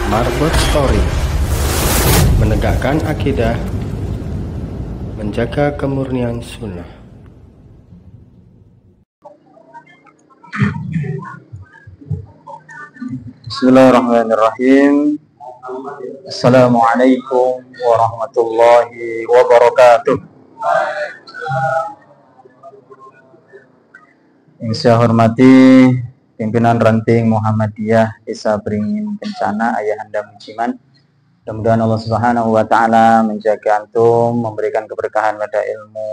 Marbot Story, menegakkan akidah, menjaga kemurnian sunnah. Bismillahirrahmanirrahim. Assalamualaikum warahmatullahi wabarakatuh. Yang saya hormati pimpinan ranting Muhammadiyah Desa Beringin Kencana, Ayahanda Musiman. Mudah-mudahan Allah Subhanahu wa taala menjaga antum, memberikan keberkahan pada ilmu,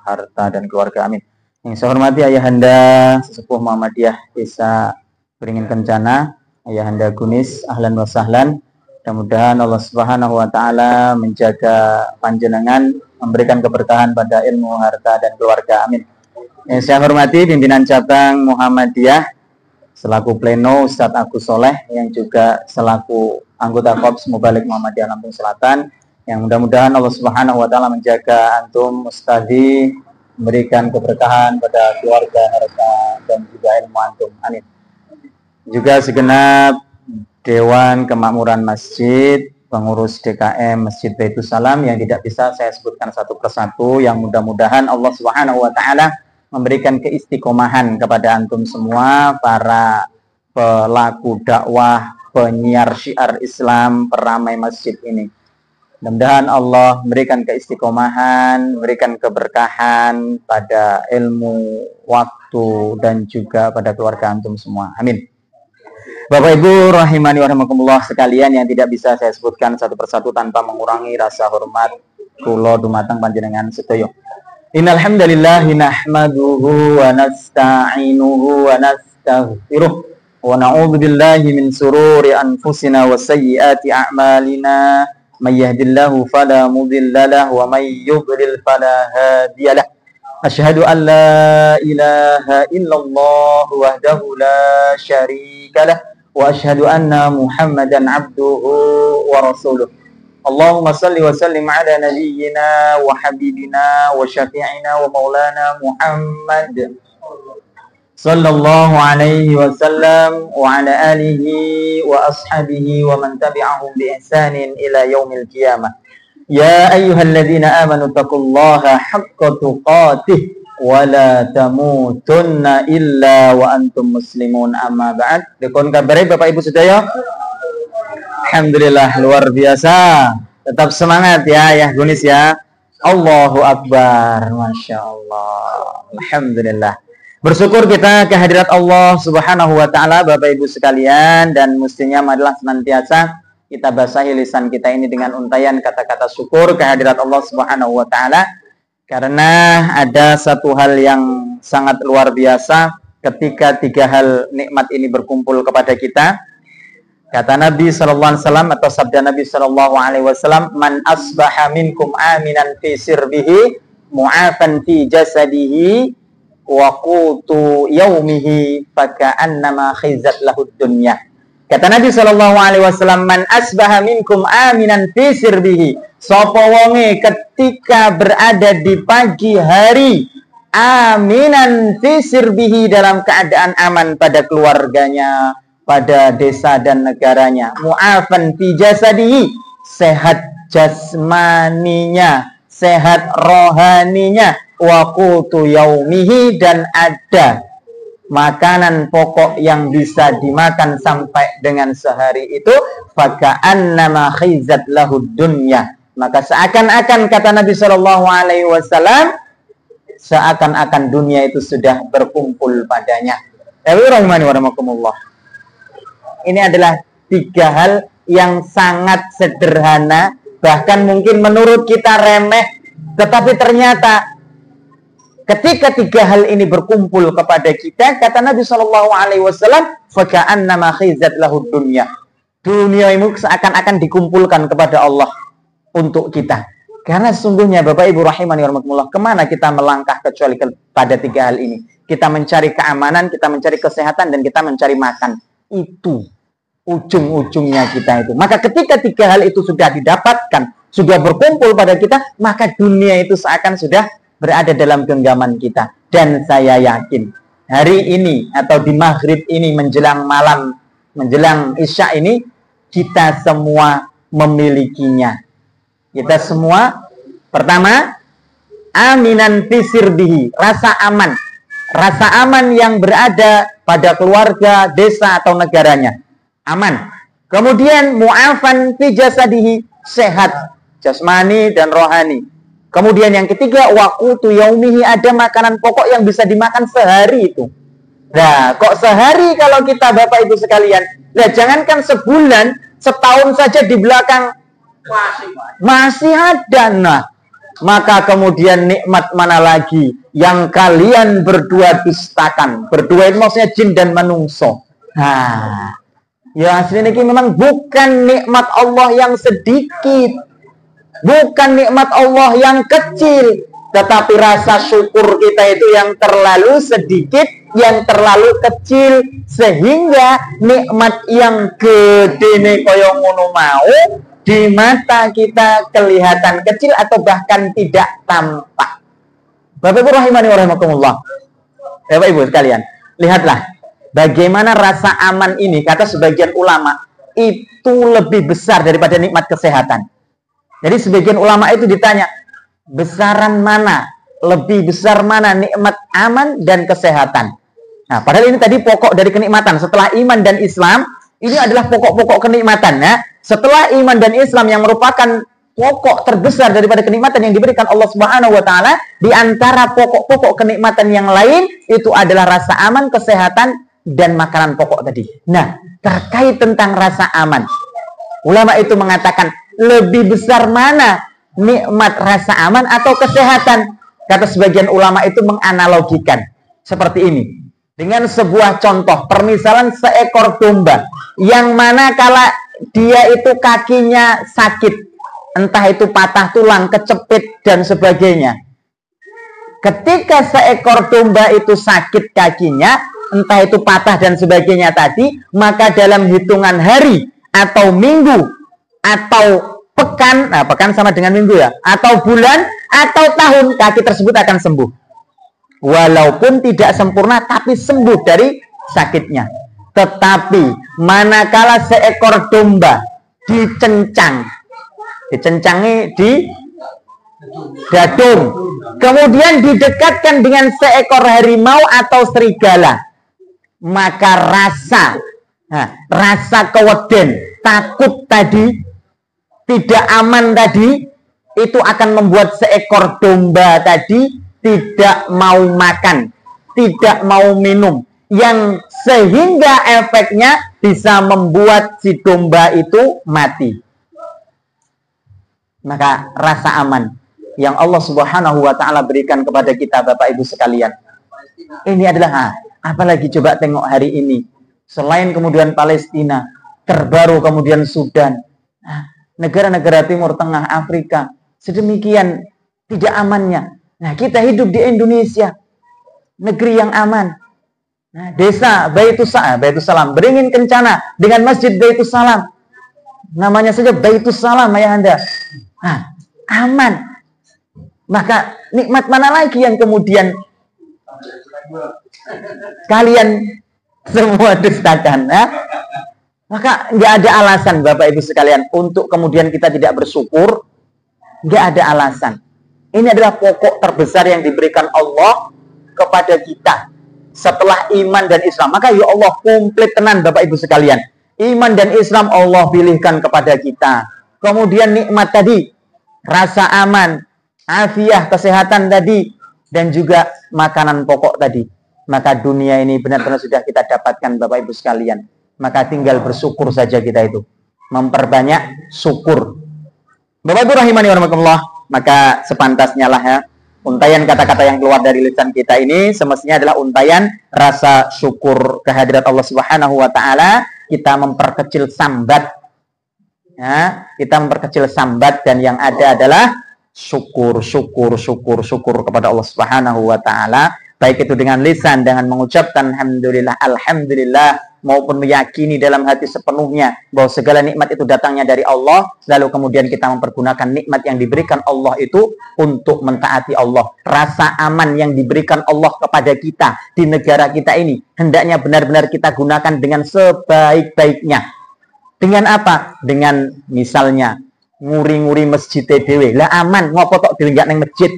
harta dan keluarga, amin. Yang saya hormati Ayahanda Sesepuh Muhammadiyah Desa Beringin Kencana, Ayahanda Gunis, ahlan wa sahlan. Mudah-mudahan Allah Subhanahu wa taala menjaga panjenengan, memberikan keberkahan pada ilmu, harta dan keluarga, amin. Yang saya hormati pimpinan cabang Muhammadiyah selaku pleno Ustadz Agus Soleh, yang juga selaku anggota Korps Mubalik Muhammadiyah Lampung Selatan, yang mudah-mudahan Allah Subhanahu wa taala menjaga antum Ustadzi, memberikan keberkahan pada keluarga, harta dan juga ilmu antum, amin. Juga segenap Dewan Kemakmuran Masjid, pengurus DKM Masjid Baitus Salam yang tidak bisa saya sebutkan satu persatu, yang mudah-mudahan Allah Subhanahu wa taala memberikan keistiqomahan kepada antum semua, para pelaku dakwah, penyiar syiar Islam, peramai masjid ini. Mudah-mudahan Allah memberikan keistiqomahan, memberikan keberkahan pada ilmu, waktu, dan juga pada keluarga antum semua, amin. Bapak Ibu rahimani wa rahimakumullah sekalian, yang tidak bisa saya sebutkan satu persatu tanpa mengurangi rasa hormat kula dumateng panjenengan sedaya. Innal hamdalillah nahmaduhu wa nasta'inuhu wa nastaghfiruh wa na'udzu billahi min sururi anfusina wa sayyiati a'malina. May yahdihillahu fala mudilla lahu wa may yudlil fala hadiya lahu. Asyhadu an la ilaha illallah wahdahu la syarika lahu wa asyhadu anna Muhammadan abduhu wa rasuluh. Allahumma salli wa sallim ala nabiyyina wa habibina wa syafi'ina wa maulana Muhammad sallallahu alaihi wa sallam wa ala alihi wa ashabihi wa man tabi'ahum bi ihsanin ila yaumil qiyamah. Ya ayyuhalladzina amanu taqullaha haqqa tuqatih wa la tamutunna illa wa antum muslimun, amma ba'd. Dikon kabare Bapak Ibu sedaya, alhamdulillah luar biasa. Tetap semangat ya Gunis ya. Allahu Akbar, Masya Allah, alhamdulillah. Bersyukur kita kehadirat Allah Subhanahu wa taala Bapak Ibu sekalian, dan mestinya marilah senantiasa kita basahi lisan kita ini dengan untayan kata-kata syukur kehadirat Allah Subhanahu wa taala, karena ada satu hal yang sangat luar biasa ketika tiga hal nikmat ini berkumpul kepada kita. Kata Nabi sallallahu alaihi wasallam, atau sabda Nabi sallallahu alaihi wasallam, man asbaha minkum aminan fi sirbihi mu'afan fi jasadihi wa qutu yaumihi faka'annama khizat lahud dunya. Kata Nabi sallallahu alaihi wasallam, man asbaha minkum aminan fi sirbihi, sapa wonge ketika berada di pagi hari aminan fi sirbihi, dalam keadaan aman pada keluarganya, pada desa dan negaranya, mu'afan fi jasadihi, sehat jasmaninya, sehat rohaninya, wa qutu yaumihi, dan ada makanan pokok yang bisa dimakan sampai dengan sehari itu, faka'annama khizat lahud dunya, maka seakan-akan, kata Nabi sallallahu alaihi wasallam, seakan-akan dunia itu sudah berkumpul padanya. Rahimani wa rahimakumullah. Ini adalah tiga hal yang sangat sederhana, bahkan mungkin menurut kita remeh, tetapi ternyata ketika tiga hal ini berkumpul kepada kita, kata Nabi Shallallahu Alaihi Wasallam, faka'annama khizat lahud dunya, dunia ini seakan-akan dikumpulkan kepada Allah untuk kita. Karena sesungguhnya Bapak Ibu rahimani wa rahimakumullah, kemana kita melangkah kecuali pada tiga hal ini? Kita mencari keamanan, kita mencari kesehatan, dan kita mencari makan. Itu ujung-ujungnya kita itu. Maka ketika tiga hal itu sudah didapatkan, sudah berkumpul pada kita, maka dunia itu seakan sudah berada dalam genggaman kita. Dan saya yakin hari ini atau di maghrib ini menjelang malam, menjelang isya ini, kita semua memilikinya. Kita semua, pertama, aminan fisirdihi, rasa aman. Rasa aman yang berada pada keluarga, desa, atau negaranya. Aman. Kemudian mu'afan fi jasadihi, sehat jasmani dan rohani. Kemudian yang ketiga, waqutu yaumihi, ada makanan pokok yang bisa dimakan sehari itu. Nah, kok sehari kalau kita Bapak Ibu sekalian? Nah, jangankan sebulan, setahun saja di belakang masih ada. Nah, maka kemudian nikmat mana lagi yang kalian berdua dustakan? Berdua itu maksudnya jin dan manungso. Nah, ya aslinya ini memang bukan nikmat Allah yang sedikit, bukan nikmat Allah yang kecil, tetapi rasa syukur kita itu yang terlalu sedikit, yang terlalu kecil, sehingga nikmat yang gede nih koyo ngono mau di mata kita kelihatan kecil atau bahkan tidak tampak. Bapak Ibu rahimani wa rahimakumullah. Bapak Ibu sekalian, lihatlah bagaimana rasa aman ini, kata sebagian ulama, itu lebih besar daripada nikmat kesehatan. Jadi sebagian ulama itu ditanya, besaran mana, lebih besar mana nikmat aman dan kesehatan? Nah, padahal ini tadi pokok dari kenikmatan. Setelah iman dan Islam, ini adalah pokok-pokok kenikmatan. Ya. Setelah iman dan Islam yang merupakan pokok terbesar daripada kenikmatan yang diberikan Allah Subhanahu wa taala, di antara pokok-pokok kenikmatan yang lain itu adalah rasa aman, kesehatan, dan makanan pokok tadi. Nah, terkait tentang rasa aman, ulama itu mengatakan lebih besar mana nikmat rasa aman atau kesehatan? Kata sebagian ulama itu menganalogikan seperti ini. Dengan sebuah contoh, permisalan seekor domba yang mana kala dia itu kakinya sakit, entah itu patah tulang, kecepit, dan sebagainya. Ketika seekor domba itu sakit kakinya, entah itu patah dan sebagainya tadi, maka dalam hitungan hari atau minggu atau pekan, nah pekan sama dengan minggu ya, atau bulan atau tahun, kaki tersebut akan sembuh. Walaupun tidak sempurna, tapi sembuh dari sakitnya. Tetapi manakala seekor domba dicencangi di dadung, kemudian didekatkan dengan seekor harimau atau serigala, maka rasa keweden, takut tadi, tidak aman tadi, itu akan membuat seekor domba tadi tidak mau makan, tidak mau minum, yang sehingga efeknya bisa membuat si domba itu mati. Maka rasa aman yang Allah Subhanahu wa taala berikan kepada kita Bapak Ibu sekalian, ini adalah apalagi coba tengok hari ini, selain kemudian Palestina, terbaru kemudian Sudan, negara-negara Timur Tengah, Afrika, sedemikian tidak amannya. Nah, kita hidup di Indonesia, negeri yang aman. Nah, desa Baitussalam beringin kencana dengan Masjid Baitussalam. Namanya saja Baitussalam, ayah Anda. Nah, aman. Maka nikmat mana lagi yang kemudian kalian semua dustakan? Maka nggak ada alasan Bapak Ibu sekalian untuk kemudian kita tidak bersyukur. Nggak ada alasan. Ini adalah pokok terbesar yang diberikan Allah kepada kita setelah iman dan Islam. Maka ya Allah, komplit tenan Bapak Ibu sekalian. Iman dan Islam Allah pilihkan kepada kita. Kemudian nikmat tadi, rasa aman, afiah, kesehatan tadi, dan juga makanan pokok tadi. Maka dunia ini benar-benar sudah kita dapatkan Bapak Ibu sekalian. Maka tinggal bersyukur saja kita itu. Memperbanyak syukur. Bapak Ibu rahimani wa rahimakumullah. Maka sepantasnya lah ya, untayan kata-kata yang keluar dari lisan kita ini semestinya adalah untayan rasa syukur kehadirat Allah Subhanahu wa taala. Kita memperkecil sambat. Ya, kita memperkecil sambat dan yang ada adalah syukur kepada Allah Subhanahu wa taala, baik itu dengan lisan dengan mengucapkan alhamdulillah, alhamdulillah, maupun meyakini dalam hati sepenuhnya bahwa segala nikmat itu datangnya dari Allah, lalu kemudian kita mempergunakan nikmat yang diberikan Allah itu untuk mentaati Allah. Rasa aman yang diberikan Allah kepada kita di negara kita ini hendaknya benar-benar kita gunakan dengan sebaik-baiknya, Dengan apa? Dengan misalnya nguri-nguri masjid dhewe. Lah aman, ngopo tok dhewe gak nang masjid.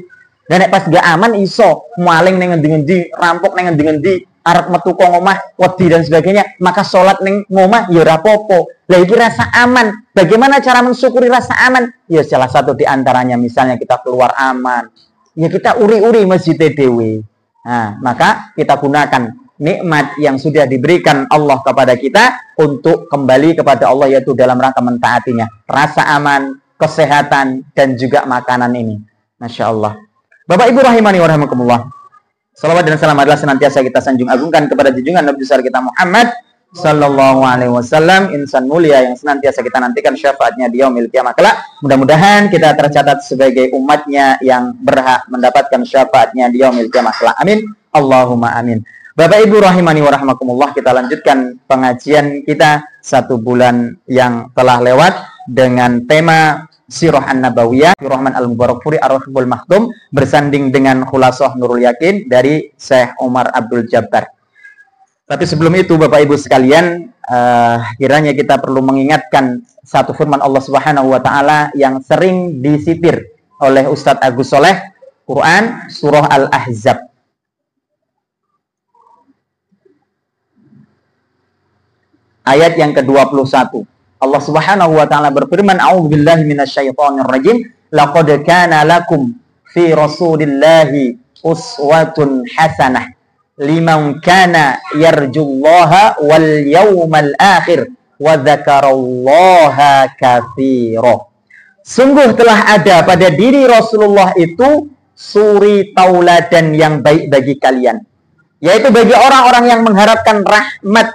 Dan nek pas gak aman iso maling ning ngendi-ngendi, rampok ning ngendi-ngendi, arep metu kok ngomah, wedi dan sebagainya, maka sholat ning ngomah ya ora apa-apa. Lah iki rasa aman. Bagaimana cara mensyukuri rasa aman? Ya salah satu di antaranya misalnya kita keluar aman. Ya kita uri-uri masjid dhewe. Nah, maka kita gunakan nikmat yang sudah diberikan Allah kepada kita untuk kembali kepada Allah, yaitu dalam rangka mentaatinya. Rasa aman, kesehatan, dan juga makanan ini. Masya Allah. Bapak Ibu rahimani wa rahimakumullah. Salawat dan salam adalah senantiasa kita sanjung agungkan kepada junjungan Nabi besar kita Muhammad sallallahu alaihi wasallam, insan mulia yang senantiasa kita nantikan syafaatnya di yaumil qiyamah kelak. Mudah-mudahan kita tercatat sebagai umatnya yang berhak mendapatkan syafaatnya di yaumil qiyamah kelak. Amin. Allahumma amin. Bapak Ibu rahimani wa rahimakumullah, kita lanjutkan pengajian kita 1 bulan yang telah lewat dengan tema Sirah An-Nabawiyah, Rahman Al-Mubarakfuri Ar-Rahbul Makhdum, bersanding dengan Khulasah Nurul Yakin dari Syekh Umar Abdul Jabbar. Tapi sebelum itu Bapak Ibu sekalian, kiranya kita perlu mengingatkan satu firman Allah Subhanahu wa taala yang sering disitir oleh Ustadz Agus Soleh, Quran surah Al-Ahzab. Ayat yang ke-21. Allah Subhanahu wa taala berfirman, "A'udzubillahi minasyaitonirrajim. Laqad kana lakum fi Rasulillahi uswatun hasanah liman kana yarjullaha wal yawmal akhir wa dzakarallaha katsira." Sungguh telah ada pada diri Rasulullah itu suri tauladan yang baik bagi kalian, yaitu bagi orang-orang yang mengharapkan rahmat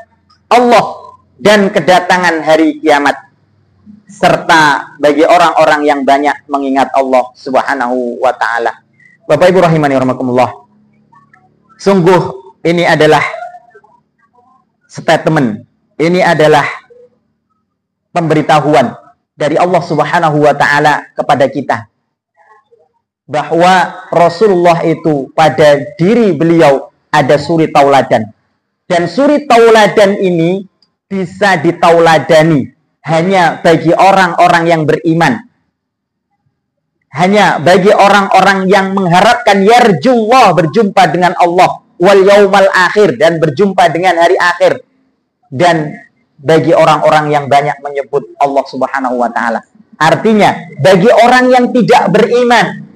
Allah dan kedatangan hari kiamat, serta bagi orang-orang yang banyak mengingat Allah Subhanahu wa ta'ala. Bapak Ibu rahimani wa rahimakumullah, sungguh ini adalah statement, ini adalah pemberitahuan dari Allah Subhanahu wa ta'ala kepada kita, bahwa Rasulullah itu pada diri beliau ada suri tauladan. Dan suri tauladan ini bisa ditauladani hanya bagi orang-orang yang beriman, hanya bagi orang-orang yang mengharapkan yarjullah, berjumpa dengan Allah, wal yaumal akhir, dan berjumpa dengan hari akhir, dan bagi orang-orang yang banyak menyebut Allah Subhanahu wa ta'ala. Artinya bagi orang yang tidak beriman,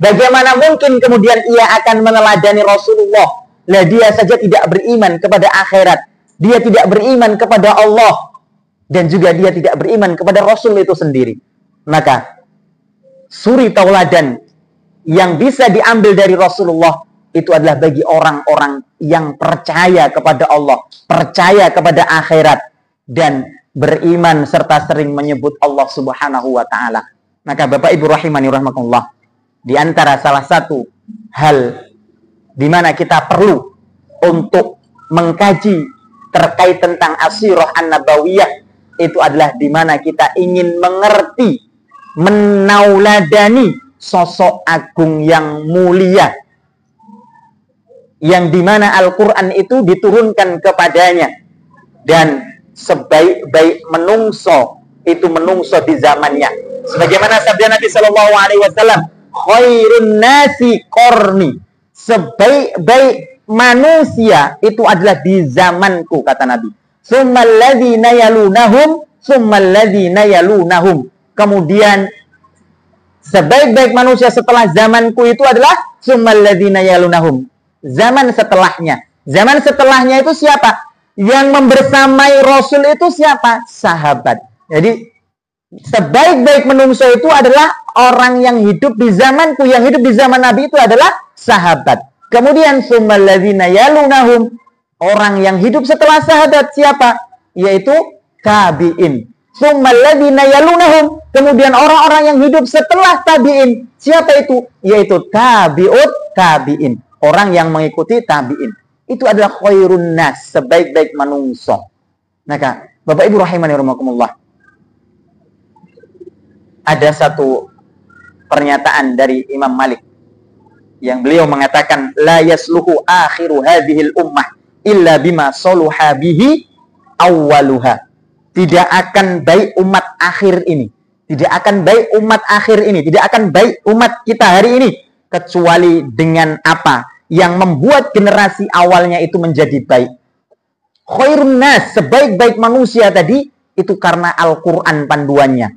bagaimana mungkin kemudian ia akan meneladani Rasulullah? Lah dia saja tidak beriman kepada akhirat, dia tidak beriman kepada Allah, dan juga dia tidak beriman kepada Rasul itu sendiri. Maka suri tauladan yang bisa diambil dari Rasulullah itu adalah bagi orang-orang yang percaya kepada Allah, percaya kepada akhirat, dan beriman serta sering menyebut Allah Subhanahu wa ta'ala. Maka Bapak Ibu rahimani rahimakumullah, di antara salah satu hal di mana kita perlu untuk mengkaji terkait tentang As-Sirah An-Nabawiyah, itu adalah di mana kita ingin mengerti, menauladani sosok agung yang mulia, yang di mana Al-Quran itu diturunkan kepadanya, dan sebaik-baik menungso itu menungso di zamannya. Sebagaimana sabda Nabi Shallallahu Alaihi Wasallam, "Khairun nasi qarni." Sebaik-baik manusia itu adalah di zamanku, kata Nabi. Tsummal ladzina yalunahum, tsummal ladzina yalunahum. Kemudian sebaik-baik manusia setelah zamanku itu adalah tsummal ladzina yalunahum. Zaman setelahnya. Zaman setelahnya itu siapa? Yang membersamai Rasul itu siapa? Sahabat. Jadi sebaik-baik manusia itu adalah orang yang hidup di zamanku, yang hidup di zaman Nabi itu adalah sahabat. Kemudian tsummal ladzina yalunahum, orang yang hidup setelah sahabat siapa? Yaitu tabi'in. Tsummal ladzina yalunahum, kemudian orang-orang yang hidup setelah tabi'in siapa itu? Yaitu tabi'ut tabi'in, orang yang mengikuti tabi'in. Itu adalah khairun nas, sebaik-baik manusia. Maka Bapak Ibu rahimani rahimakumullah, ada satu pernyataan dari Imam Malik yang beliau mengatakan, la yasluhu akhiru hadhil ummah illa bima saluha bihi awwaluha. tidak akan baik umat akhir ini. Tidak akan baik umat akhir ini. Tidak akan baik umat kita hari ini. Kecuali dengan apa? Yang membuat generasi awalnya itu menjadi baik. Khairun nas, sebaik-baik manusia tadi, itu karena Al-Quran panduannya.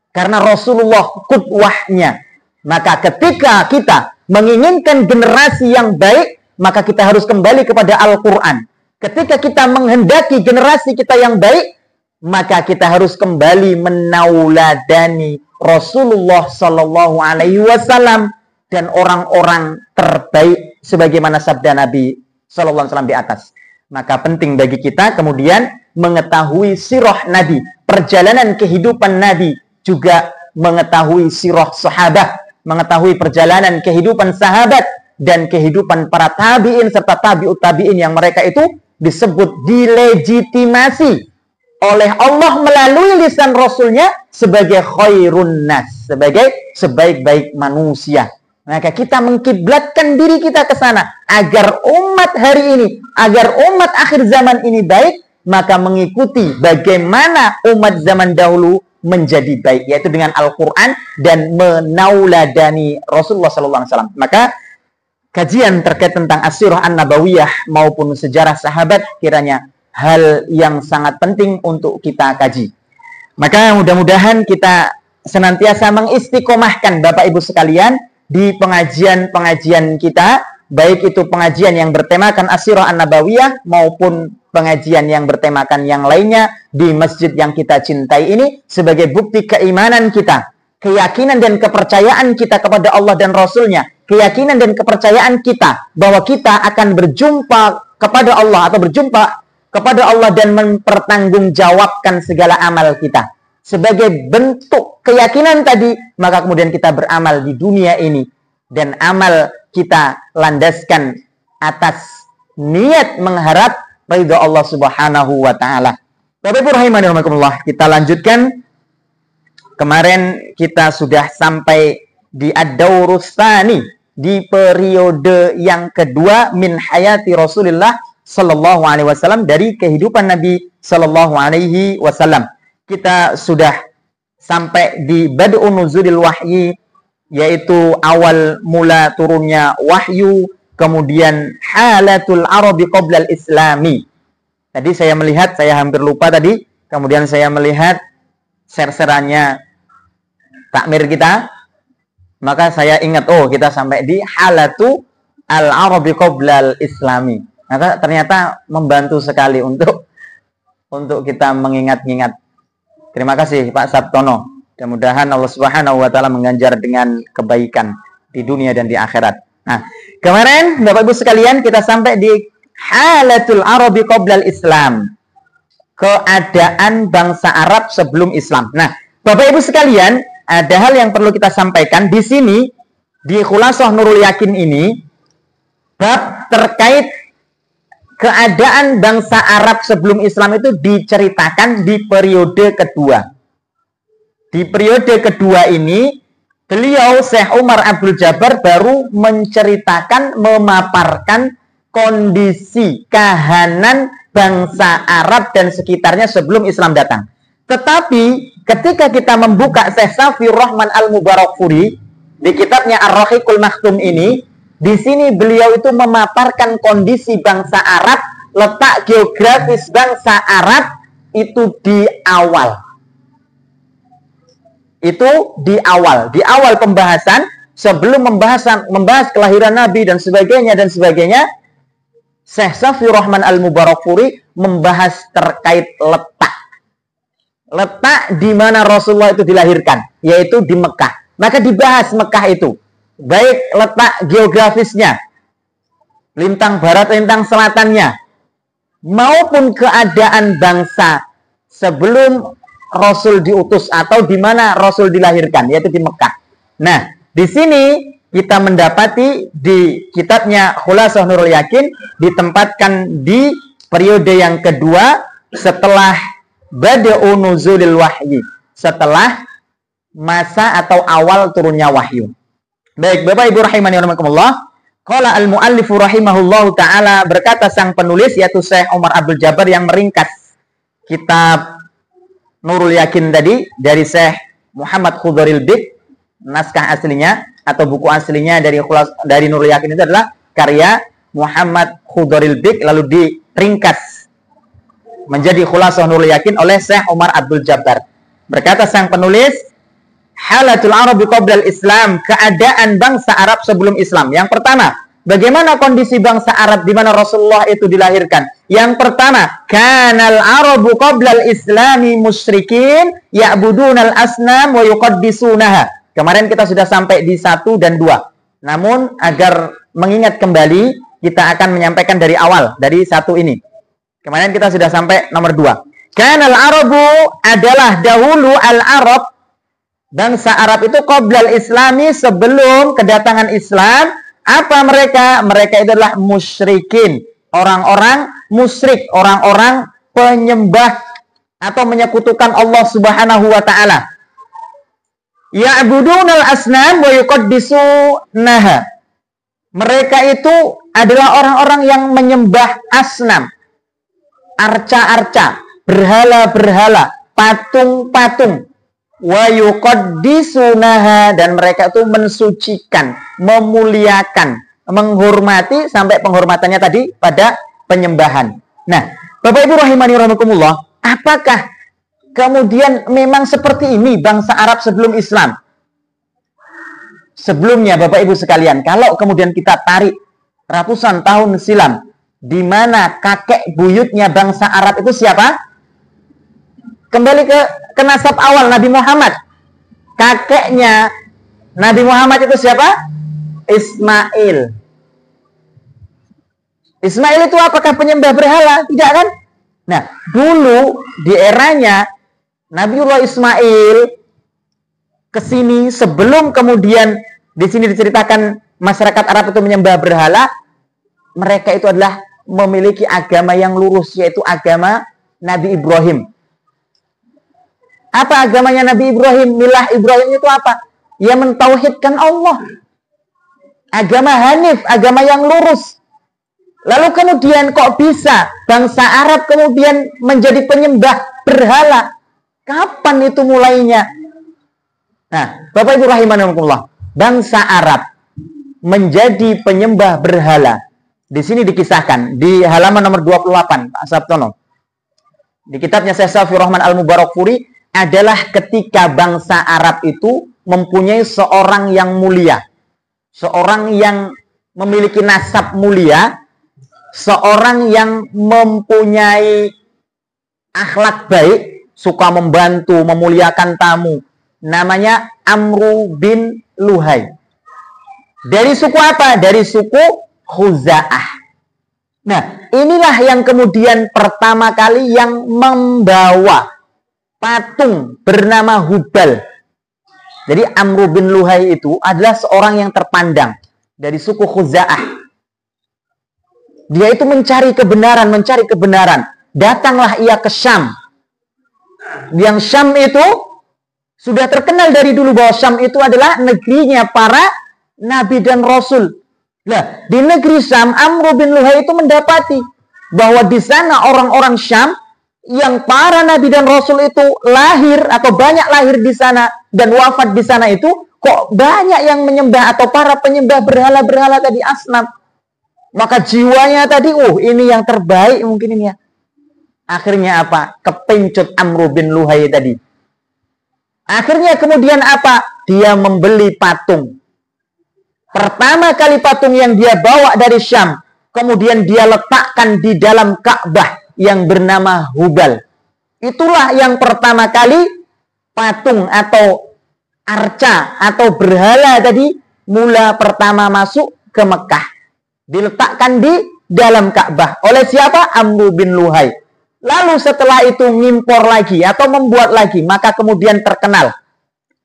Karena Rasulullah qudwahnya. Maka ketika kita menginginkan generasi yang baik, maka kita harus kembali kepada Al-Quran. Ketika kita menghendaki generasi kita yang baik, maka kita harus kembali menauladani Rasulullah Sallallahu Alaihi Wasallam dan orang-orang terbaik sebagaimana sabda Nabi Sallallahu Alaihi Wasallam di atas. Maka penting bagi kita kemudian mengetahui sirah Nabi, perjalanan kehidupan Nabi, juga mengetahui sirah sahabat, mengetahui perjalanan kehidupan sahabat dan kehidupan para tabi'in serta tabi'ut tabi'in yang mereka itu disebut dilegitimasi oleh Allah melalui lisan Rasulnya sebagai khairun nas, sebagai sebaik-baik manusia. Maka kita mengkiblatkan diri kita ke sana agar umat hari ini, agar umat akhir zaman ini baik, maka mengikuti bagaimana umat zaman dahulu menjadi baik, yaitu dengan Al-Quran dan menauladani Rasulullah SAW. Maka kajian terkait tentang as-sirah an-nabawiyah maupun sejarah sahabat kiranya hal yang sangat penting untuk kita kaji. Maka mudah-mudahan kita senantiasa mengistiqomahkan Bapak Ibu sekalian di pengajian-pengajian kita, baik itu pengajian yang bertemakan as-sirah an-nabawiyah maupun pengajian yang bertemakan yang lainnya di masjid yang kita cintai ini sebagai bukti keimanan kita, keyakinan dan kepercayaan kita kepada Allah dan Rasulnya, keyakinan dan kepercayaan kita bahwa kita akan berjumpa kepada Allah atau berjumpa kepada Allah dan mempertanggungjawabkan segala amal kita. Sebagai bentuk keyakinan tadi, maka kemudian kita beramal di dunia ini. Dan amal kita landaskan atas niat mengharap ridha Allah Subhanahu wa ta'ala. Bapak Ibu rahimani rahimakumullah, kita lanjutkan. Kemarin kita sudah sampai di ad-daurus tsani, di periode yang kedua min hayati Rasulullah Sallallahu Alaihi Wasallam, dari kehidupan Nabi Sallallahu Alaihi Wasallam. Kita sudah sampai di bad'un nuzulil wahyi, yaitu awal mula turunnya wahyu, kemudian halatul arabi qoblal islami. Tadi saya melihat, saya hampir lupa tadi, kemudian saya melihat ser-serannya takmir kita, maka saya ingat, oh kita sampai di halatu al-arabi qoblal islami. Maka ternyata membantu sekali untuk kita mengingat-ingat. Terima kasih Pak Sabtono. Mudah-mudahan Allah Subhanahu wa ta'ala mengganjar dengan kebaikan di dunia dan di akhirat. Nah, kemarin Bapak Ibu sekalian kita sampai di halatul arabi qoblal Islam. Keadaan bangsa Arab sebelum Islam. Nah, Bapak Ibu sekalian, ada hal yang perlu kita sampaikan di sini di Khulasah Nurul Yakin ini, bab terkait keadaan bangsa Arab sebelum Islam itu diceritakan di periode kedua. Di periode kedua ini, beliau Syekh Umar Abdul Jabbar baru menceritakan, memaparkan kondisi kahanan bangsa Arab dan sekitarnya sebelum Islam datang. Tetapi ketika kita membuka Syekh Safiur Rahman Al-Mubarakfuri di kitabnya Ar-Rahiqul Maktum ini, di sini beliau itu memaparkan kondisi bangsa Arab, letak geografis bangsa Arab itu di awal. Itu di awal pembahasan, sebelum membahas kelahiran Nabi dan sebagainya, Syekh Safiur Rahman Al-Mubarakfuri membahas terkait letak. Letak di mana Rasulullah itu dilahirkan, yaitu di Mekah. Maka dibahas Mekah itu. Baik letak geografisnya, lintang barat, lintang selatannya, maupun keadaan bangsa sebelum Rasul diutus atau di mana Rasul dilahirkan, yaitu di Mekah. Nah, di sini kita mendapati di kitabnya Khulasah Nurul Yakin ditempatkan di periode yang kedua setelah bad'u nuzulil wahyi, setelah masa atau awal turunnya wahyu. Baik, Bapak Ibu rahimani rahimakumullah. Qala al-muallifu rahimahullahu taala, berkata sang penulis yaitu Syekh Umar Abdul Jabbar yang meringkas kitab Nurul Yakin tadi dari Syekh Muhammad Khudharil Bik, naskah aslinya atau buku aslinya dari Nurul Yakin itu adalah karya Muhammad Khudharil Bik, lalu diringkas menjadi Khulasah Nurul Yakin oleh Syekh Umar Abdul Jabbar. Berkata sang penulis, halatul Arabi qabla al-Islam, keadaan bangsa Arab sebelum Islam. Yang pertama, bagaimana kondisi bangsa Arab di mana Rasulullah itu dilahirkan? Yang pertama, kanal Arabu qabla al-Islami musyrikin ya'budunal asnam wa yuqaddisunaha. Kemarin kita sudah sampai di 1 dan 2. Namun agar mengingat kembali, kita akan menyampaikan dari awal, dari 1 ini. Kemarin kita sudah sampai nomor 2. Kanal Arabu adalah dahulu al-Arab, bangsa Arab itu qabla al-Islami, sebelum kedatangan Islam. Apa mereka? Mereka itu adalah musyrikin, orang-orang musyrik, orang-orang penyembah atau menyekutukan Allah Subhanahu wa taala. Ya'budunal asnam wa yuqaddisunaha. Mereka itu adalah orang-orang yang menyembah asnam, arca-arca, berhala-berhala, patung-patung. Wa yuqaddisunaha, dan mereka itu mensucikan, memuliakan, menghormati sampai penghormatannya tadi pada penyembahan. Nah, Bapak Ibu rahimani rahimakumullah, apakah kemudian memang seperti ini bangsa Arab sebelum Islam? Sebelumnya Bapak Ibu sekalian, kalau kemudian kita tarik ratusan tahun silam, di mana kakek buyutnya bangsa Arab itu siapa? Kembali ke nasab awal Nabi Muhammad. Kakeknya Nabi Muhammad itu siapa? Ismail. Ismail itu apakah penyembah berhala? Tidak kan? Nah, dulu di eranya Nabiullah Ismail ke sini, sebelum kemudian di sini diceritakan masyarakat Arab itu menyembah berhala, mereka itu adalah memiliki agama yang lurus, yaitu agama Nabi Ibrahim. Apa agamanya Nabi Ibrahim? Milah Ibrahim itu apa? Ya mentauhidkan Allah. Agama Hanif, agama yang lurus. Lalu kemudian kok bisa bangsa Arab kemudian menjadi penyembah berhala? Kapan itu mulainya? Nah, Bapak Ibu rahimankumullah, bangsa Arab menjadi penyembah berhala. Di sini dikisahkan di halaman nomor 28, Pak Sabtono. Di kitabnya Syekh Safiur Rahman Al-Mubarakfuri, adalah ketika bangsa Arab itu mempunyai seorang yang mulia, seorang yang memiliki nasab mulia, seorang yang mempunyai akhlak baik, suka membantu, memuliakan tamu. Namanya Amru bin Luhai. Dari suku apa? Dari suku Khuza'ah. Nah, inilah yang kemudian pertama kali yang membawa patung bernama Hubal. Jadi Amru bin Luhai itu adalah seorang yang terpandang dari suku Khuza'ah. Dia itu mencari kebenaran. Datanglah ia ke Syam. Yang Syam itu sudah terkenal dari dulu bahwa Syam itu adalah negerinya para nabi dan rasul. Nah, di negeri Syam, Amru bin Luhai itu mendapati bahwa di sana orang-orang Syam yang para nabi dan rasul itu lahir atau banyak lahir di sana dan wafat di sana itu, kok banyak yang menyembah atau para penyembah berhala-berhala tadi, asnam. Maka jiwanya tadi, ini yang terbaik mungkin ini ya. Akhirnya apa? Kepencut Amru bin Luhai tadi. Akhirnya kemudian apa? Dia membeli patung. Pertama kali patung yang dia bawa dari Syam, kemudian dia letakkan di dalam Ka'bah yang bernama Hubal. Itulah yang pertama kali patung atau arca atau berhala tadi mula pertama masuk ke Mekah. Diletakkan di dalam Ka'bah. Oleh siapa? Amru bin Luhai. Lalu setelah itu ngimpor lagi atau membuat lagi, maka kemudian terkenal.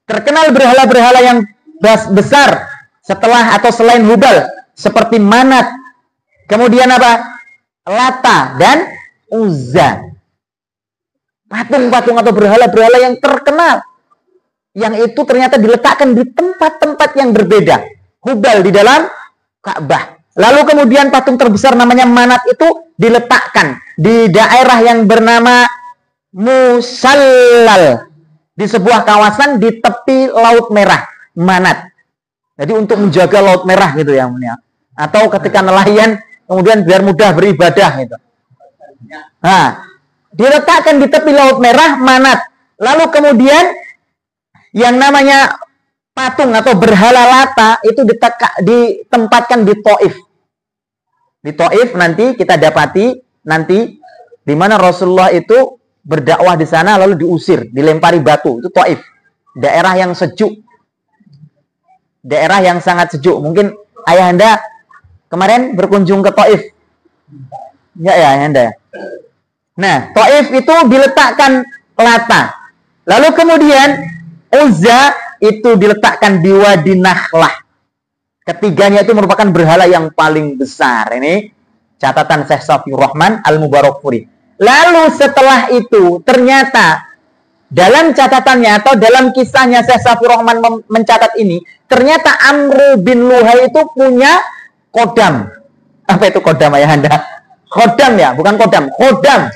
Terkenal berhala-berhala yang besar setelah atau selain Hubal, seperti Manat. Kemudian apa? Lata dan Uzza. Patung-patung atau berhala-berhala yang terkenal. Yang itu ternyata diletakkan di tempat-tempat yang berbeda. Hubal di dalam Ka'bah. Lalu kemudian patung terbesar namanya Manat itu diletakkan di daerah yang bernama musallal, di sebuah kawasan di tepi Laut Merah, Manat. Jadi untuk menjaga Laut Merah gitu ya, atau ketika nelayan kemudian biar mudah beribadah gitu. Nah, diletakkan di tepi Laut Merah, Manat. Lalu kemudian yang namanya patung atau berhala Lata itu ditempatkan di Taif. Di Taif nanti kita dapati nanti di mana Rasulullah itu berdakwah di sana lalu diusir, dilempari batu. Itu Taif. Daerah yang sejuk. Daerah yang sangat sejuk. Mungkin ayahanda kemarin berkunjung ke Taif. Ya ayahanda. Nah, Taif itu diletakkan Lata. Lalu kemudian Uzza itu diletakkan di Wadi Nakhlah. Ketiganya itu merupakan berhala yang paling besar. Ini catatan Syekh Safiur Rahman Al-Mubarakfuri. Lalu setelah itu ternyata dalam catatannya atau dalam kisahnya Syekh Safiur Rahman mencatat ini, ternyata Amr bin Luhai itu punya kodam. Apa itu kodam ayahanda? Kodam ya, bukan kodam. Kodam.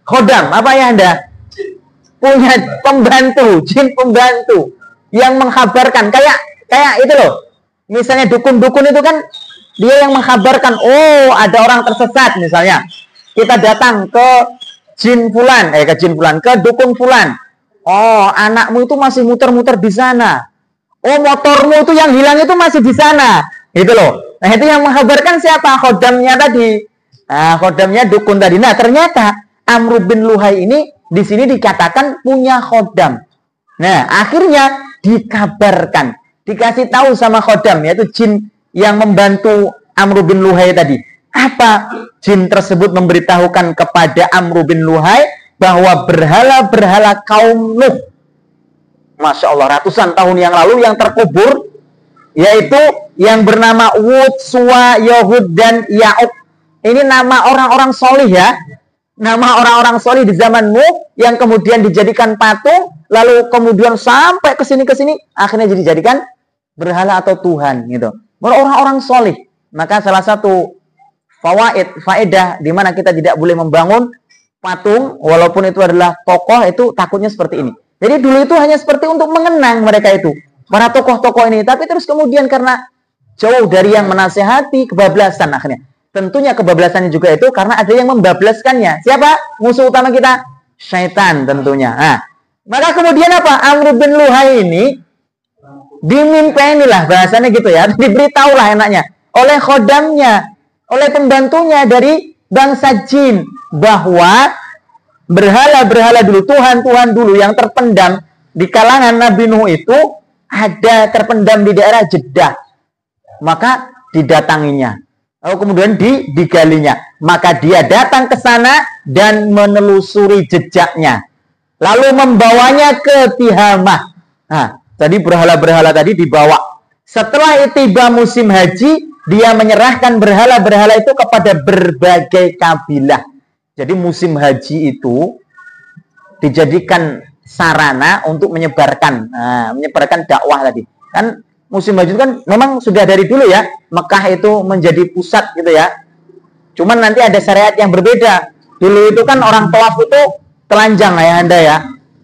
Kodam, apa ayahanda? Punya pembantu, jin pembantu yang menghabarkan kayak itu loh. Misalnya dukun-dukun itu kan dia yang menghabarkan, oh ada orang tersesat misalnya. Kita datang ke jin fulan, ke dukun fulan. Oh, anakmu itu masih muter-muter di sana. Oh, motormu itu yang hilang itu masih di sana. Gitu loh. Nah, itu yang menghabarkan siapa? Khodamnya tadi. Nah, khodamnya dukun tadi. Nah, ternyata Amr bin Luhai ini di sini dikatakan punya khodam. Nah, akhirnya dikabarkan, dikasih tahu sama khodam, yaitu jin yang membantu Amr bin Luhai tadi. Apa? Jin tersebut memberitahukan kepada Amr bin Luhai bahwa berhala-berhala kaum Nuh, Masya Allah, ratusan tahun yang lalu yang terkubur, yaitu yang bernama Wud, Suwa, Yahud, dan Ya'uq. Ini nama orang-orang solih ya. Nama orang-orang solih di zaman Nuh yang kemudian dijadikan patung, lalu kemudian sampai ke sini akhirnya dijadikan berhala atau Tuhan gitu. Orang-orang solih. Maka salah satu faedah di mana kita tidak boleh membangun patung walaupun itu adalah tokoh, itu takutnya seperti ini. Jadi dulu itu hanya seperti untuk mengenang mereka itu, para tokoh-tokoh ini, tapi terus kemudian karena jauh dari yang menasehati, kebablasan akhirnya. Tentunya kebablasannya juga itu karena ada yang membablaskannya. Siapa? Musuh utama kita? Syaitan tentunya. Nah, maka kemudian apa? Amr bin Luhai ini dimimpeni lah bahasanya gitu ya. Diberitahulah enaknya oleh khodamnya, oleh pembantunya dari bangsa jin bahwa berhala-berhala dulu, Tuhan-Tuhan dulu yang terpendam di kalangan Nabi Nuh itu ada terpendam di daerah Jeddah. Maka didatanginya. Lalu kemudian digalinya. Maka dia datang ke sana dan menelusuri jejaknya. Lalu membawanya ke Tihamah. Nah, tadi berhala-berhala tadi dibawa. Setelah tiba musim haji, dia menyerahkan berhala-berhala itu kepada berbagai kabilah. Jadi musim haji itu dijadikan sarana untuk menyebarkan dakwah tadi. Kan musim haji itu kan memang sudah dari dulu ya, Mekah itu menjadi pusat gitu ya. Cuman nanti ada syariat yang berbeda. Dulu itu kan orang tawaf itu telanjang ya Anda ya.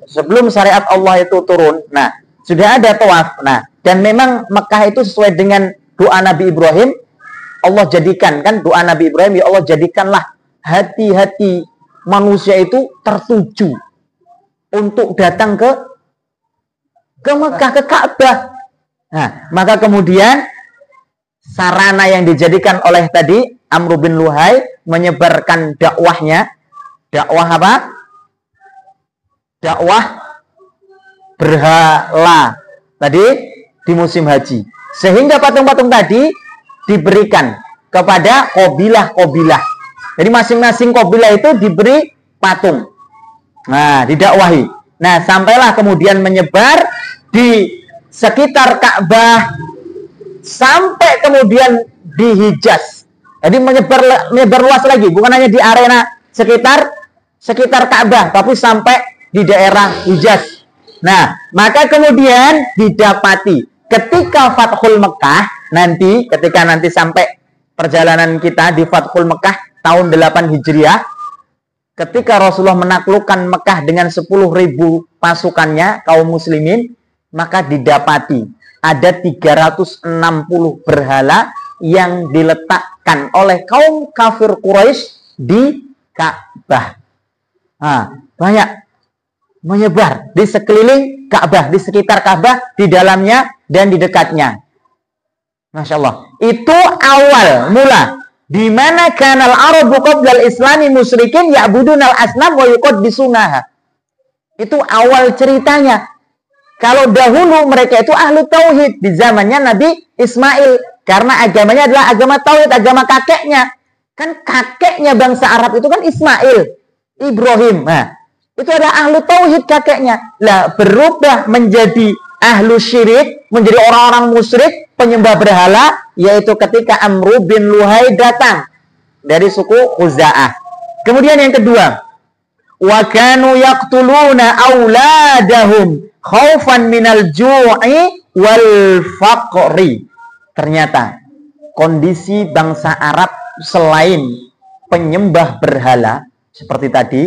Sebelum syariat Allah itu turun. Nah, sudah ada tawaf. Nah, dan memang Mekah itu sesuai dengan doa Nabi Ibrahim. Allah jadikan kan doa Nabi Ibrahim, ya Allah jadikanlah hati-hati manusia itu tertuju untuk datang ke Mekah, ke Ka'bah. Nah, maka kemudian sarana yang dijadikan oleh tadi Amr bin Luhai menyebarkan dakwahnya. Dakwah apa? Dakwah berhala tadi di musim haji. Sehingga patung-patung tadi diberikan kepada kabilah-kabilah. Jadi masing-masing kabilah itu diberi patung. Nah, didakwahi. Nah, sampailah kemudian menyebar di sekitar Ka'bah sampai kemudian di Hijaz. Jadi menyebar luas lagi, bukan hanya di arena sekitar Ka'bah, tapi sampai di daerah Hijaz. Nah, maka kemudian didapati ketika Fathul Mekah ketika nanti sampai perjalanan kita di Fathul Mekah tahun 8 Hijriah, ketika Rasulullah menaklukkan Mekah dengan 10.000 pasukannya, kaum muslimin, maka didapati ada 360 berhala yang diletakkan oleh kaum kafir Quraisy di Ka'bah. Nah, banyak menyebar di sekeliling Ka'bah, di sekitar Ka'bah, di dalamnya dan di dekatnya. Masya Allah. Itu awal mula di mana kanal Arabu qablal Islami musyrikin ya'budunal asnam wa yuqaddisunaha. Itu awal ceritanya. Kalau dahulu mereka itu ahlu tauhid di zamannya Nabi Ismail, karena agamanya adalah agama tauhid, agama kakeknya. Kan kakeknya bangsa Arab itu kan Ismail, Ibrahim. Nah, itu adalah ahlu tauhid kakeknya. Lah berubah menjadi ahlu syirik, menjadi orang-orang musyrik, penyembah berhala, yaitu ketika Amru bin Luhai datang dari suku Khuza'ah. Kemudian yang kedua, wa kanu yaqtuluna auladahum khaufan minal ju'i wal faqri. Ternyata kondisi bangsa Arab selain penyembah berhala seperti tadi,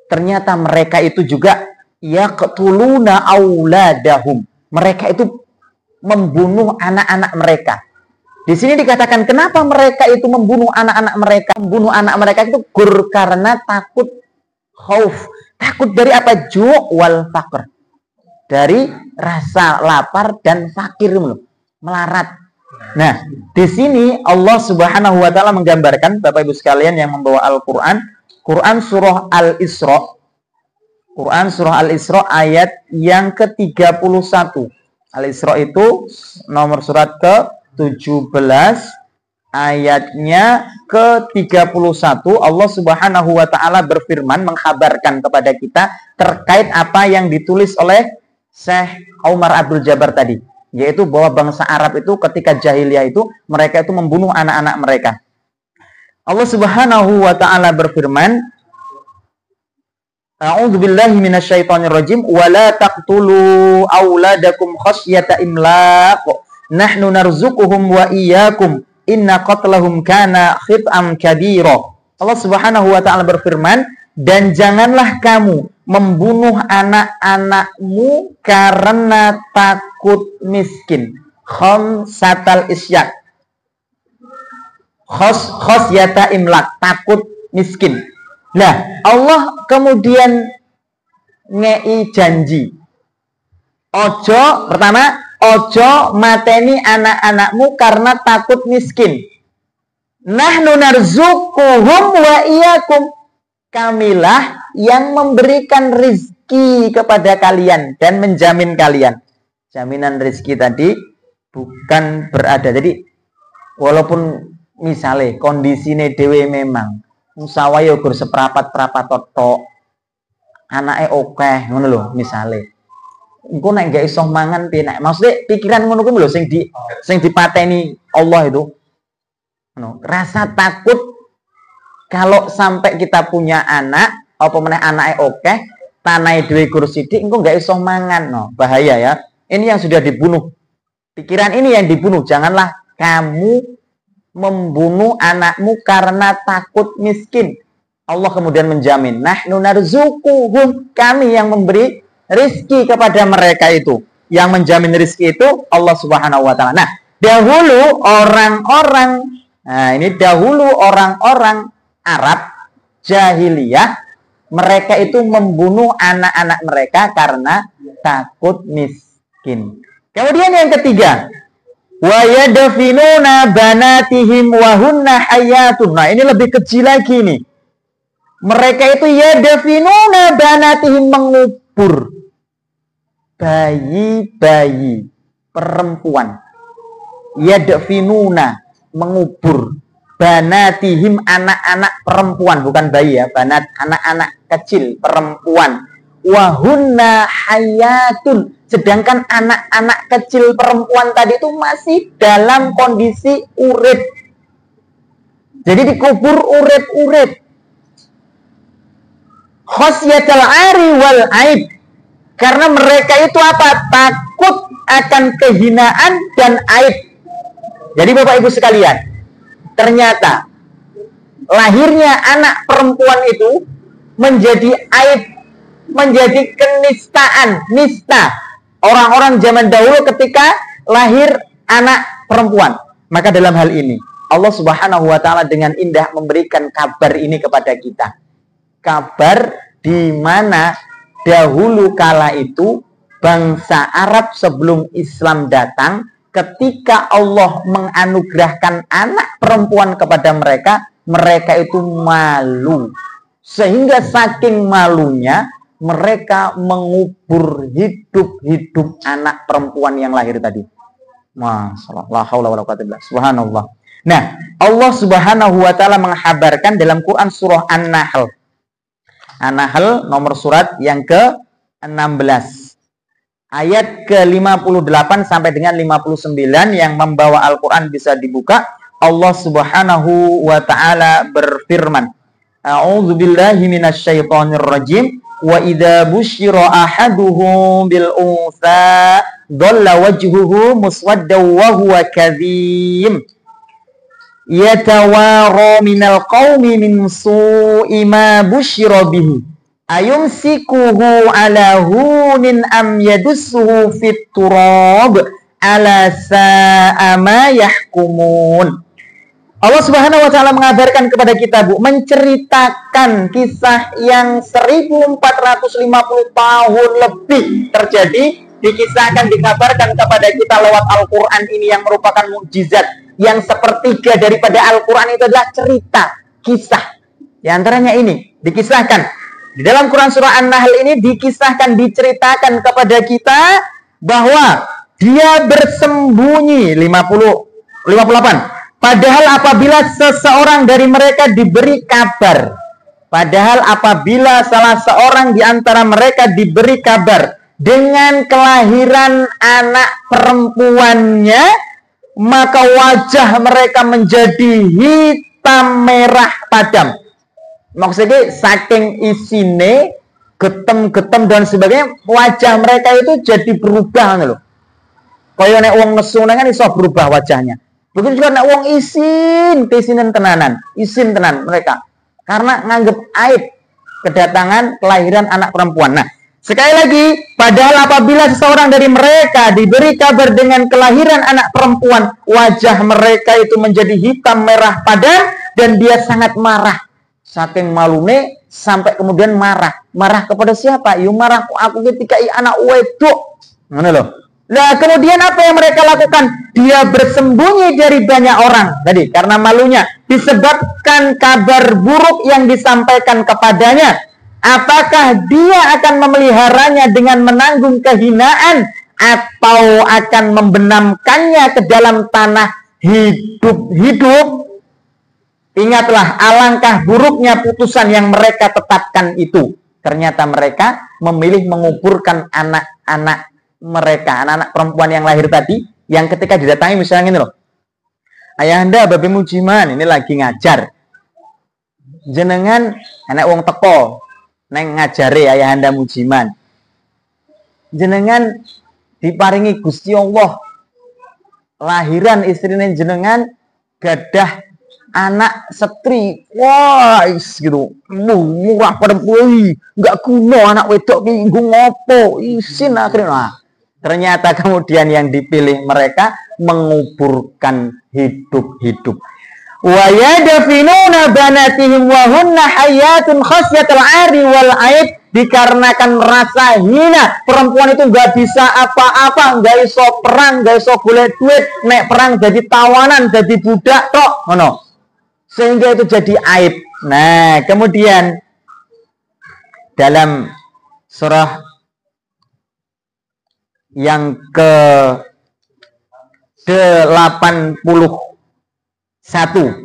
ternyata mereka itu juga yaqtuluna auladahum. Mereka itu membunuh anak-anak mereka. Di sini dikatakan kenapa mereka itu membunuh anak-anak mereka? Membunuh anak mereka itu karena takut khauf. Takut dari apa? Ju' wal faqr. Dari rasa lapar dan fakir, melarat. Nah, di sini Allah Subhanahu wa taala menggambarkan, Bapak Ibu sekalian yang membawa Al-Qur'an, Quran surah Al-Isra. Quran surah Al-Isra ayat yang ke-31. Al-Isra itu nomor surat ke-17 ayatnya ke-31. Allah Subhanahu wa taala berfirman mengkhabarkan kepada kita terkait apa yang ditulis oleh Syekh Umar Abdul Jabbar tadi, yaitu bahwa bangsa Arab itu ketika jahiliyah itu mereka itu membunuh anak-anak mereka. Allah Subhanahu wa taala berfirman, A'udzubillahi minasyaitonirrajim wa la taqtulu auladakum khasyata imlaq nahnu narzuquhum wa iyyakum inna qatlahum kana khit'am kabira. Allah Subhanahu wa taala berfirman, dan janganlah kamu membunuh anak-anakmu karena takut miskin. Khamsatal isyak. Khasyata imlaq, takut miskin. Nah, Allah kemudian ngei janji. Ojo mateni anak-anakmu karena takut miskin. Nahnu narzuquhum wa iyyakum. Kamilah yang memberikan rizki kepada kalian dan menjamin kalian. Jaminan rizki tadi bukan berada. Jadi, walaupun misalnya kondisine dhewe memang usaha yo gur seprapat-prapat tok. Anake akeh ngono lho misale. Engko nek gak iso mangan piye nek. Maksudnya pikiran ngono kuwi lho sing dipateni Allah itu. Rasa takut kalau sampai kita punya anak, apa meneh anake akeh, tanahe dhewe gur sithik engko gak iso mangan. No, bahaya ya. Ini yang sudah dibunuh. Pikiran ini yang dibunuh. Janganlah kamu membunuh anakmu karena takut miskin. Allah kemudian menjamin, nahnu narzuquhum, kami yang memberi rizki kepada mereka itu. Yang menjamin rizki itu Allah Subhanahu wa taala. Nah, dahulu orang-orang Arab jahiliyah, mereka itu membunuh anak-anak mereka karena takut miskin. Kemudian yang ketiga, wa yadfinuna banatihim wa hunna hayatun. Nah, ini lebih kecil lagi nih. Mereka itu yadfinuna banatihim, mengubur bayi-bayi perempuan. Yadfinuna, mengubur banatihim, anak-anak perempuan, bukan bayi ya, banat, anak-anak kecil perempuan. Wa hunna hayatun. Sedangkan anak-anak kecil perempuan tadi itu masih dalam kondisi urip. Jadi dikubur urip-urip. Khosyatal ari wal aib. Karena mereka itu apa? Takut akan kehinaan dan aib. Jadi Bapak Ibu sekalian, ternyata lahirnya anak perempuan itu menjadi aib, menjadi kenistaan, nista orang-orang zaman dahulu ketika lahir anak perempuan. Maka dalam hal ini Allah Subhanahu wa taala dengan indah memberikan kabar ini kepada kita. Kabar di mana dahulu kala itu bangsa Arab sebelum Islam datang, ketika Allah menganugerahkan anak perempuan kepada mereka, mereka itu malu. Sehingga saking malunya mereka mengubur hidup-hidup anak perempuan yang lahir tadi. Masyaallah, la haula wala quwwata illa billah. Subhanallah. Nah, Allah Subhanahu wa taala menghabarkan dalam Quran surah An-Nahl. An-Nahl nomor surat yang ke-16. Ayat ke-58 sampai dengan 59 yang membawa Al-Quran bisa dibuka. Allah Subhanahu wa ta'ala berfirman, A'udzu billahi minasyaitonir rajim. Wa idza busyira ahaduhum bil unsa dhalla wajhuhu muswaddan wa huwa kadhim yatawara minal qaumi min su'i ma busyira bihi ayumsikuhu ala hunin am yadussuhu fit turab ala sa'a ma yahkumun. Allah Subhanahu wa taala mengabarkan kepada kita, Bu, menceritakan kisah yang 1450 tahun lebih terjadi, dikisahkan, dikabarkan kepada kita lewat Al-Qur'an ini yang merupakan mukjizat, yang sepertiga daripada Al-Qur'an itu adalah cerita, kisah. Di antaranya ini dikisahkan di dalam Quran surah An-Nahl ini, dikisahkan, diceritakan kepada kita bahwa dia bersembunyi 58. Padahal apabila seseorang dari mereka diberi kabar, padahal apabila salah seorang di antara mereka diberi kabar dengan kelahiran anak perempuannya, maka wajah mereka menjadi hitam merah padam. Maksudnya saking isine, getem-getem dan sebagainya, wajah mereka itu jadi berubah loh. Kaya nek wong nesu kan iso berubah wajahnya. Begitu juga nek wong isin tenanan, isin tenan mereka. Karena nganggep aib kedatangan kelahiran anak perempuan. Nah, sekali lagi, padahal apabila seseorang dari mereka diberi kabar dengan kelahiran anak perempuan, wajah mereka itu menjadi hitam merah padam dan dia sangat marah. Saking malune sampai kemudian marah. Marah kepada siapa? Yo marah aku ketika anak wedok. Ngono lho. Nah, kemudian apa yang mereka lakukan? Dia bersembunyi dari banyak orang. Tadi, karena malunya. Disebabkan kabar buruk yang disampaikan kepadanya. Apakah dia akan memeliharanya dengan menanggung kehinaan? Atau akan membenamkannya ke dalam tanah hidup-hidup? Ingatlah, alangkah buruknya putusan yang mereka tetapkan itu. Ternyata mereka memilih menguburkan anak-anak mereka, anak-anak perempuan yang lahir tadi, yang ketika didatangi misalnya ini loh, Ayahanda Babe Mujiman ini lagi ngajar, jenengan anak wong teko neng ngajari Ayahanda Mujiman, jenengan diparingi Gusti Allah lahiran istrinya jenengan gadah anak setri, wah gitu, murah pada nggak kuno anak wedok minggu ngopo isin akhirnya. Ternyata kemudian yang dipilih mereka menguburkan hidup-hidup. Wa yadfinuna banatihim wa hunna hayatun khasyatul 'ari wal 'aib, dikarenakan rasa hina perempuan itu nggak bisa apa-apa, nggak iso perang, nggak iso golek duit, nek perang jadi tawanan, jadi budak tok, ngono. Sehingga itu jadi aib. Nah, kemudian dalam surah yang ke-81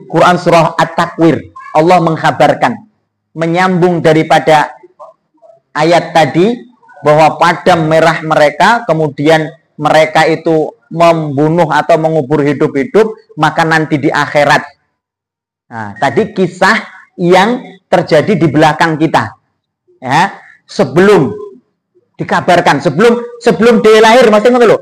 Quran surah At-Takwir, Allah menghabarkan, menyambung daripada ayat tadi, bahwa padam merah mereka, kemudian mereka itu membunuh atau mengubur hidup-hidup, maka nanti di akhirat. Nah, tadi kisah yang terjadi di belakang kita, ya, sebelum dikabarkan, sebelum dia lahir, masih ngerti loh,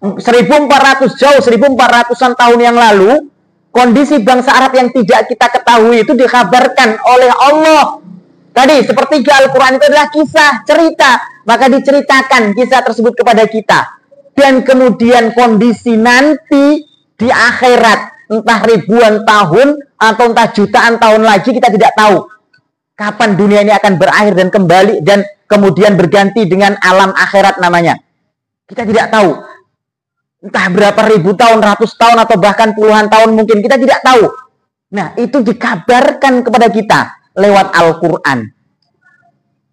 1400 jauh 1400-an tahun yang lalu, kondisi bangsa Arab yang tidak kita ketahui itu dikabarkan oleh Allah Tadi sepertiga Al-Quran itu adalah kisah, cerita. Maka diceritakan kisah tersebut kepada kita. Dan kemudian kondisi nanti di akhirat, entah ribuan tahun atau entah jutaan tahun lagi, kita tidak tahu kapan dunia ini akan berakhir dan kembali dan kemudian berganti dengan alam akhirat namanya. Kita tidak tahu. Entah berapa ribu tahun, ratus tahun, atau bahkan puluhan tahun mungkin. Kita tidak tahu. Nah, itu dikabarkan kepada kita lewat Al-Quran.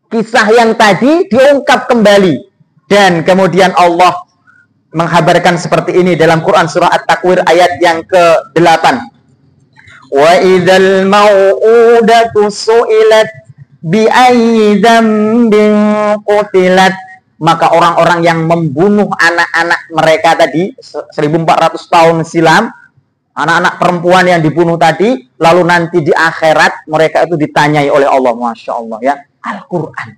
Kisah yang tadi diungkap kembali. Dan kemudian Allah menghabarkan seperti ini dalam Quran surah At-Takwir ayat yang ke-8. Wa idzal mau'udatu su'ilat bi ayyi dzambin qutilat. Maka orang-orang yang membunuh anak-anak mereka tadi 1400 tahun silam, anak-anak perempuan yang dibunuh tadi, lalu nanti di akhirat mereka itu ditanyai oleh Allah. Masya Allah ya. Al-Quran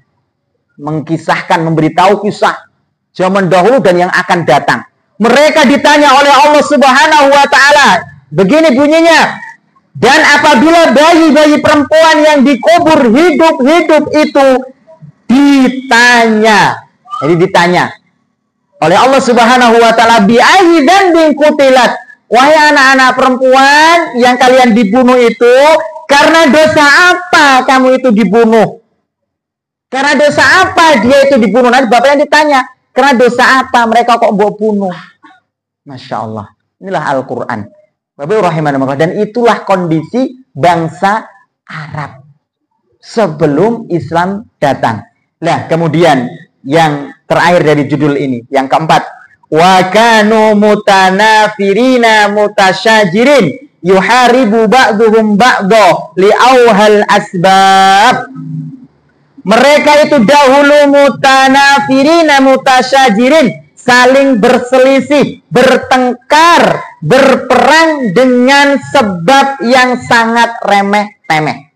mengkisahkan, memberitahu kisah zaman dahulu dan yang akan datang. Mereka ditanya oleh Allah Subhanahu wa Ta'ala. Begini bunyinya. Dan apabila bayi-bayi perempuan yang dikubur hidup-hidup itu ditanya. Jadi ditanya oleh Allah Subhanahu wa Ta'ala, bi ayyi dzambin qutilat. Wahai anak-anak perempuan yang kalian dibunuh itu, karena dosa apa kamu itu dibunuh? Karena dosa apa dia itu dibunuh? Nanti bapaknya ditanya, karena dosa apa mereka kok mau bunuh? Masya Allah. Inilah Al-Quran. Bapak rahimahullah. Dan itulah kondisi bangsa Arab sebelum Islam datang. Nah, kemudian yang terakhir dari judul ini, yang keempat, wa kanu mutanafirina mutasyajirin yuharibu ba'duhum ba'do li'auhal asbab. Mereka itu dahulu mutanafirina mutasyajirin, saling berselisih, bertengkar, berperang dengan sebab yang sangat remeh-temeh.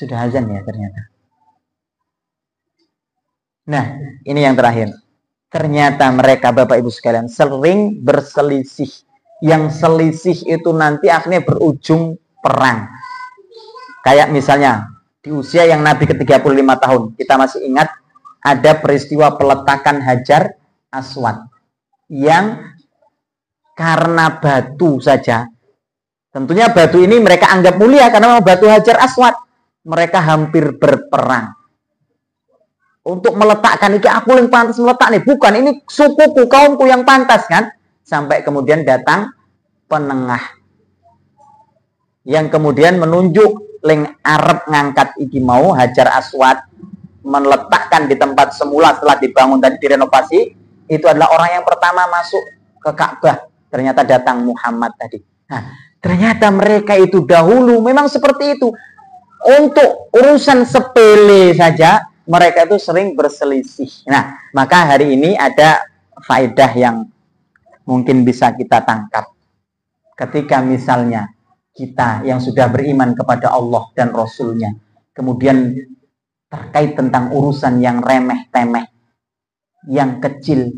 Sudah azan ya ternyata. Nah, ini yang terakhir. Ternyata mereka Bapak Ibu sekalian sering berselisih. Yang selisih itu nanti akhirnya berujung perang. Kayak misalnya di usia yang Nabi ke-35 tahun, kita masih ingat ada peristiwa peletakan Hajar Aswad yang karena batu saja. Tentunya batu ini mereka anggap mulia karena batu Hajar Aswad. Mereka hampir berperang untuk meletakkan, ini aku yang pantas meletak nih. Bukan, ini sukuku, kaumku yang pantas kan. Sampai kemudian datang penengah yang kemudian menunjuk ling Arab ngangkat iki mau Hajar Aswad, meletakkan di tempat semula setelah dibangun dan direnovasi. Itu adalah orang yang pertama masuk ke Ka'bah. Ternyata datang Muhammad tadi. Nah, ternyata mereka itu dahulu memang seperti itu. Untuk urusan sepele saja mereka itu sering berselisih. Nah, maka hari ini ada faedah yang mungkin bisa kita tangkap. Ketika misalnya kita yang sudah beriman kepada Allah dan Rasul-Nya, kemudian terkait tentang urusan yang remeh-temeh, yang kecil,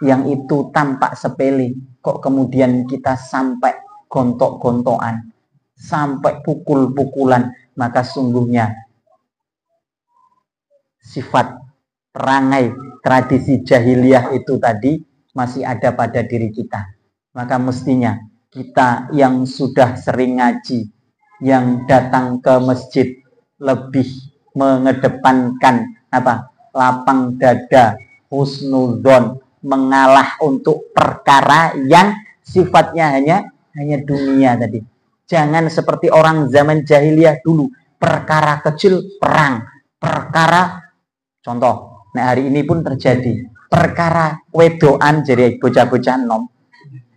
yang itu tampak sepele, kok kemudian kita sampai gontok-gontokan, sampai pukul-pukulan, maka sungguhnya sifat perangai tradisi jahiliyah itu tadi masih ada pada diri kita. Maka mestinya kita yang sudah sering ngaji, yang datang ke masjid, lebih mengedepankan apa? Lapang dada, husnudzon, mengalah untuk perkara yang sifatnya hanya dunia tadi. Jangan seperti orang zaman jahiliyah dulu, perkara kecil perang, perkara contoh, nah hari ini pun terjadi perkara wedoan jadi bocah-bocah nom,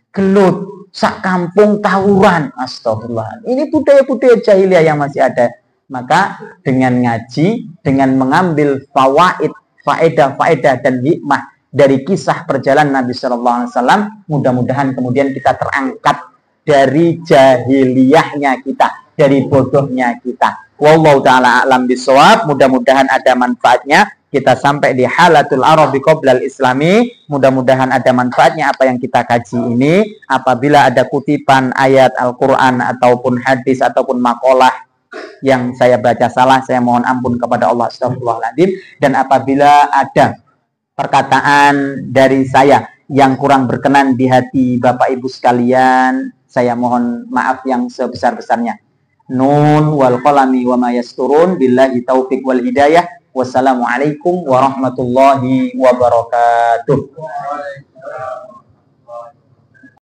gelut, sak kampung tawuran, astagfirullah. Ini budaya-budaya jahiliyah yang masih ada. Maka dengan ngaji, dengan mengambil fawaid, faedah-faedah dan hikmah dari kisah perjalanan Nabi Shallallahu Alaihi Wasallam, mudah-mudahan kemudian kita terangkat dari jahiliyahnya kita, dari bodohnya kita. Wallahu ta'ala a'lam bishawab. Mudah-mudahan ada manfaatnya. Kita sampai di halatul arabi qoblal islami. Mudah-mudahan ada manfaatnya apa yang kita kaji ini. Apabila ada kutipan ayat Al-Quran ataupun hadis ataupun makalah Yang saya baca salah, saya mohon ampun kepada Allah. Astagfirullahaladzim. Dan apabila ada perkataan dari saya yang kurang berkenan di hati Bapak Ibu sekalian, saya mohon maaf yang sebesar-besarnya. Nun wal qalami wa ma yasturun. Billahi taufiq wal hidayah. Wassalamualaikum warahmatullahi wabarakatuh.